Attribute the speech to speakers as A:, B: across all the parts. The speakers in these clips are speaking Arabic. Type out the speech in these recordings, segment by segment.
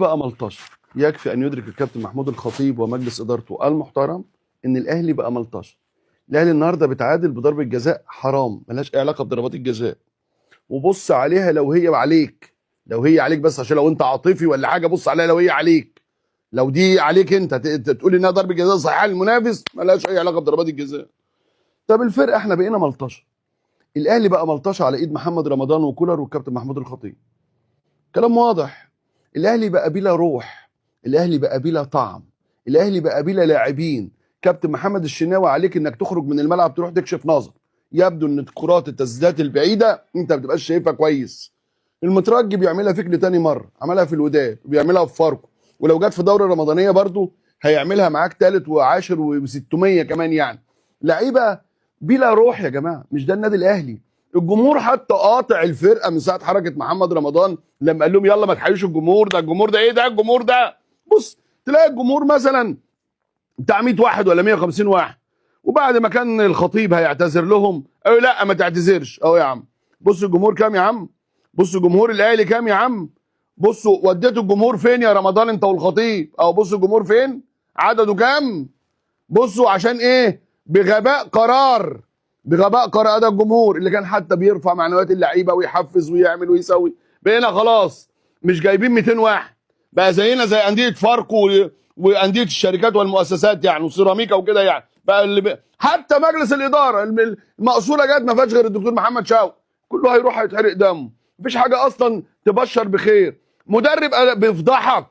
A: بقى ملطشه. يكفي ان يدرك الكابتن محمود الخطيب ومجلس ادارته المحترم ان الاهلي بقى ملطشه. الاهلي النهارده بيتعادل بضربه جزاء حرام ملهاش اي علاقه بضربات الجزاء. وبص عليها لو هي عليك، لو هي عليك بس عشان لو انت عاطفي ولا حاجه بص عليها لو هي عليك. لو دي عليك انت تقول انها ضربه جزاء صحيحه للمنافس ملهاش اي علاقه بضربات الجزاء. طب الفرقه احنا بقينا ملطشه. الاهلي بقى ملطشه على ايد محمد رمضان وكولر والكابتن محمود الخطيب. كلام واضح. الاهلي بقى بلا روح، الاهلي بقى بلا طعم، الاهلي بقى بلا لاعبين. كابتن محمد الشناوي عليك انك تخرج من الملعب تروح تكشف نظر. يبدو ان الكرات التسديدات البعيده انت ما بتبقاش شايفها كويس. المترجي بيعملها فيك لتاني مره، عملها في الوداد وبيعملها في فاركو، ولو جت في دوره رمضانيه برضو هيعملها معاك ثالث وعاشر و600 كمان. يعني لعيبه بلا روح يا جماعه. مش ده النادي الاهلي. الجمهور حتى قاطع الفرقه من ساعه حركه محمد رمضان لما قال لهم يلا ما تحيوش الجمهور ده. الجمهور ده ايه ده؟ الجمهور ده بص تلاقي الجمهور مثلا بتاع 100 واحد ولا 150 واحد، وبعد ما كان الخطيب هيعتذر لهم قالوا لا ما تعتذرش. اهو يا عم بص الجمهور كام يا عم، بص جمهور الاهلي كام يا عم، بصوا وديتوا الجمهور فين يا رمضان انت والخطيب، او بصوا الجمهور فين عدده كام. بصوا عشان ايه؟ بغباء قرار، بغباء قرار ده الجمهور اللي كان حتى بيرفع معنويات اللعيبه ويحفز ويعمل ويسوي. بقينا خلاص مش جايبين 200 واحد، بقى زينا زي انديه فاركو وانديه الشركات والمؤسسات يعني وسيراميكا وكده. يعني بقى حتى مجلس الاداره المقصوره جت ما فيهاش غير الدكتور محمد شوقي، كله هيروح هيتحرق دمه. مفيش حاجه اصلا تبشر بخير. مدرب بيفضحك،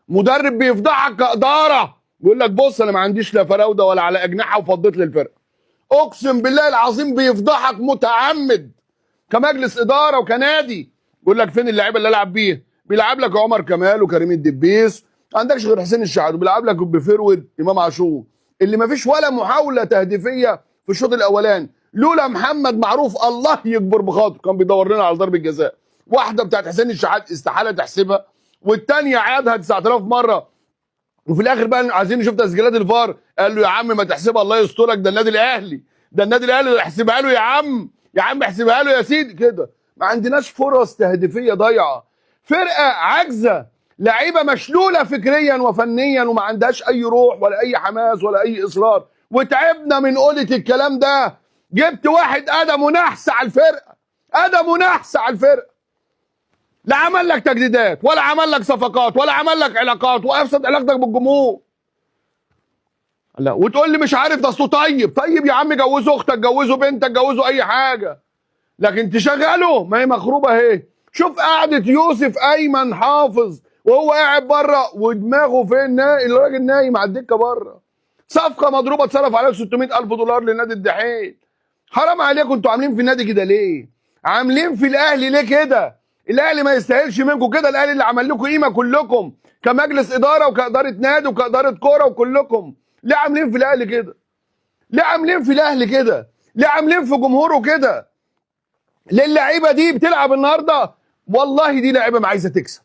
A: مدرب بيفضحك كاداره، يقول لك بص انا ما عنديش لا فراوده ولا على اجنحه وفضيت للفرقه. اقسم بالله العظيم بيفضحك متعمد كمجلس اداره وكنادي. يقول لك فين اللعيبه اللي العب بيها؟ بيلعب لك عمر كمال وكريم الدبيس، ما عندكش غير حسين الشحات، وبيلعب لك بفرود امام عاشور اللي ما فيش ولا محاوله تهديفيه في الشوط الاولاني. لولا محمد معروف الله يكبر بخاطره كان بيدور لنا على ضربه جزاء واحده بتاعت حسين الشحات استحاله تحسبها، والثانيه عادها 9000 مره. وفي الاخر بقى عايزين نشوف تسجيلات الفار، قال له يا عم ما تحسبها الله يسترك ده النادي الاهلي، ده النادي الاهلي احسبها له يا عم، يا عم احسبها له يا سيدي كده. ما عندناش فرص تهديفيه ضايعه، فرقه عاجزه، لعيبه مشلوله فكريا وفنيا وما عندهاش اي روح ولا اي حماس ولا اي اصرار. وتعبنا من قولة الكلام ده. جبت واحد ادم ونحس على الفرقه، ادم ونحس على الفرقه، لا عمل لك تجديدات ولا عمل لك صفقات ولا عمل لك علاقات وافسد علاقتك بالجمهور. لا وتقول لي مش عارف ده اصله طيب. طيب يا عم جوزه اختك، جوزه بنتك، جوزه اي حاجه، لكن تشغله ما هي مخروبه اهي. شوف قعده يوسف ايمن حافظ وهو قاعد بره ودماغه فين، الراجل نايم على الدكه بره. صفقه مضروبه اتصرف عليها 600,000 دولار لنادي الدحيل. حرام عليكم انتوا عاملين في النادي كده ليه؟ عاملين في الاهلي ليه كده؟ الاهلي ما يستاهلش منكم كده. الاهلي اللي عمل لكم قيمه كلكم كمجلس اداره وكاداره نادي وكاداره كوره وكلكم. ليه عاملين في الاهلي كده؟ ليه عاملين في الاهلي كده؟ ليه عاملين في جمهوره كده؟ ليه اللعيبه دي بتلعب النهارده؟ والله دي لعيبه ما عايزه تكسب،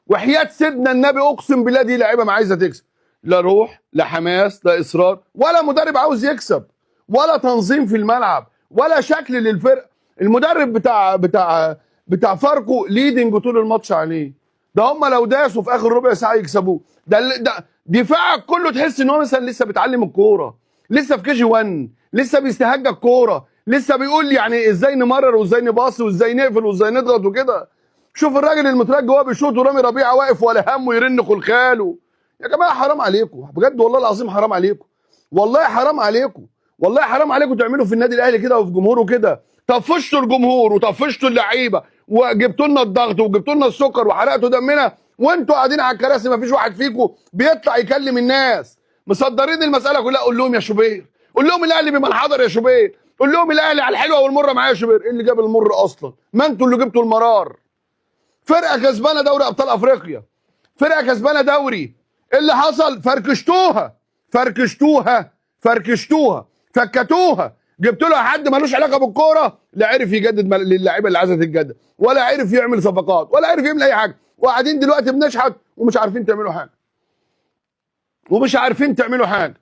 A: وحياه سيدنا النبي اقسم بالله دي لعيبه ما عايزه تكسب. لا روح لا حماس لا اصرار ولا مدرب عاوز يكسب ولا تنظيم في الملعب ولا شكل للفرقه. المدرب بتاع فاركو ليدنج طول الماتش عليه. ده هم لو داسوا في اخر ربع ساعه يكسبوه. ده دفاعك كله تحس ان هو مثلا لسه بيتعلم الكوره، لسه في كي جي 1، لسه بيستهجى الكوره، لسه بيقول يعني ازاي نمرر وازاي نباصي وازاي نقفل وازاي نضغط وكده. شوف الراجل المترجي وهو بيشوط ورامي ربيعه واقف ولا همه يرن خلخاله. يا جماعه حرام عليكم بجد والله العظيم، حرام عليكم والله، حرام عليكم والله، حرام عليكم تعملوا في النادي الاهلي كده وفي جمهوره كده. طفشتوا الجمهور وطفشتوا اللعيبه وجبتوا لنا الضغط وجبتوا لنا السكر وحرقتوا دمنا، وانتوا قاعدين على الكراسي ما فيش واحد فيكم بيطلع يكلم الناس. مصدرين المساله كلها. قول لهم يا شوبير، قول لهم الاهلي بمن حضر يا شوبير، قول لهم الاهلي على الحلوه والمره معايا يا شوبير. ايه اللي جاب المر اصلا؟ ما انتوا اللي جبتوا المرار. فرقه كسبانه دوري ابطال افريقيا، فرقه كسبانه دوري، اللي حصل فركشتوها فركشتوها فركشتوها فكتوها. جبت له حد ملوش علاقه بالكوره، لا عرف يجدد للاعيبه اللي عايزه تتجدد، ولا عرف يعمل صفقات، ولا عرف يعمل اي حاجه. وقاعدين دلوقتي بنشحت ومش عارفين تعملوا حاجه، ومش عارفين تعملوا حاجه.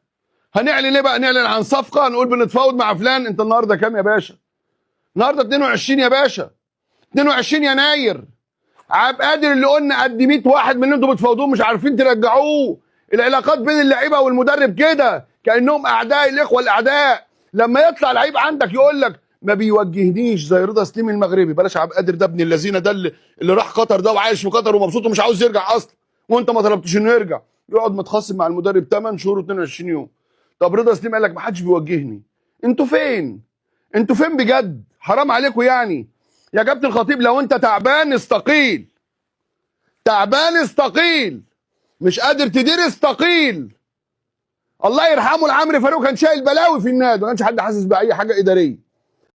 A: هنعلن ايه بقى؟ نعلن عن صفقه، نقول بنتفاوض مع فلان. انت النهارده كام يا باشا؟ النهارده 22 يا باشا، 22 يناير. عبد القادر اللي قلنا قد 100 واحد من اللي انتوا بتفاوضوه مش عارفين ترجعوه. العلاقات بين اللعيبه والمدرب كده كانهم اعداء الاخوه الاعداء. لما يطلع لعيب عندك يقول لك ما بيوجهنيش زي رضا سليم المغربي، بلاش عبد القادر ده ابن اللذينه ده اللي راح قطر ده وعايش في قطر ومبسوط ومش عاوز يرجع اصلا، وانت ما طلبتش انه يرجع، يقعد متخاصم مع المدرب 8 شهور و22 يوم. طب رضا سليم قال لك ما حدش بيوجهني. انتوا فين؟ انتوا فين بجد؟ حرام عليكم يعني. يا كابتن الخطيب لو انت تعبان استقيل. تعبان استقيل. مش قادر تدير استقيل. الله يرحمه العمري فاروق كان شايل بلاوي في النادي، ما كانش حد حاسس باي حاجه اداريه.